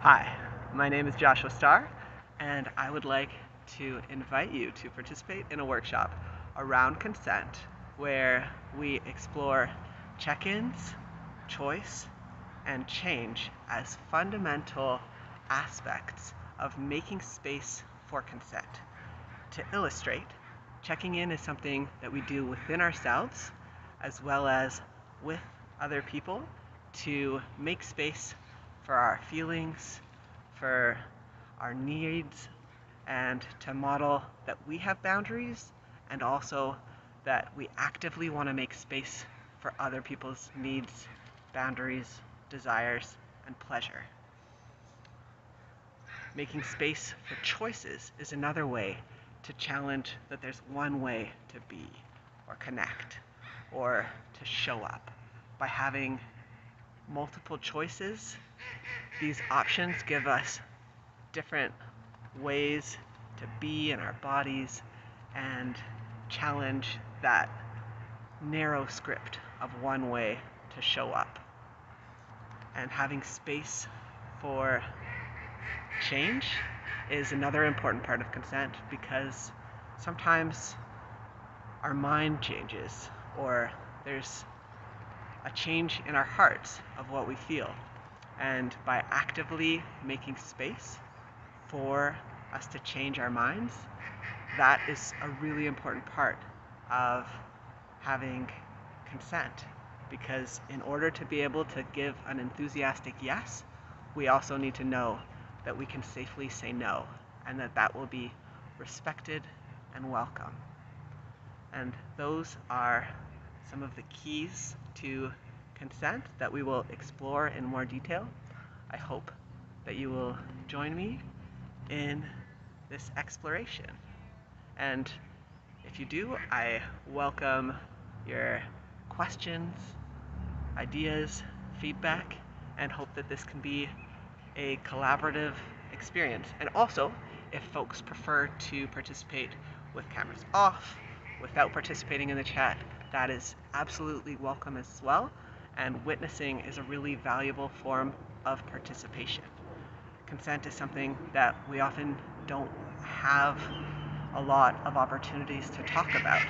Hi, my name is Joshua Starr, and I would like to invite you to participate in a workshop around consent where we explore check-ins, choice, and change as fundamental aspects of making space for consent. To illustrate, checking in is something that we do within ourselves as well as with other people to make space for our feelings, for our needs, and to model that we have boundaries and also that we actively want to make space for other people's needs, boundaries, desires, and pleasure. Making space for choices is another way to challenge that there's one way to be or connect or to show up. By having multiple choices, these options give us different ways to be in our bodies and challenge that narrow script of one way to show up. And having space for change is another important part of consent because sometimes our mind changes or there's a change in our hearts of what we feel. And by actively making space for us to change our minds, that is a really important part of having consent. Because in order to be able to give an enthusiastic yes, we also need to know that we can safely say no and that that will be respected and welcome. And those are some of the keys to consent that we will explore in more detail. I hope that you will join me in this exploration. And if you do, I welcome your questions, ideas, feedback, and hope that this can be a collaborative experience. And also, if folks prefer to participate with cameras off, without participating in the chat, that is absolutely welcome as well. And witnessing is a really valuable form of participation. Consent is something that we often don't have a lot of opportunities to talk about.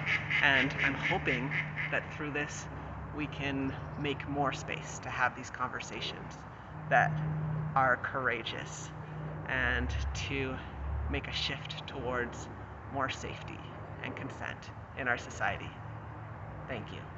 And I'm hoping that through this, we can make more space to have these conversations that are courageous and to make a shift towards more safety and consent in our society. Thank you.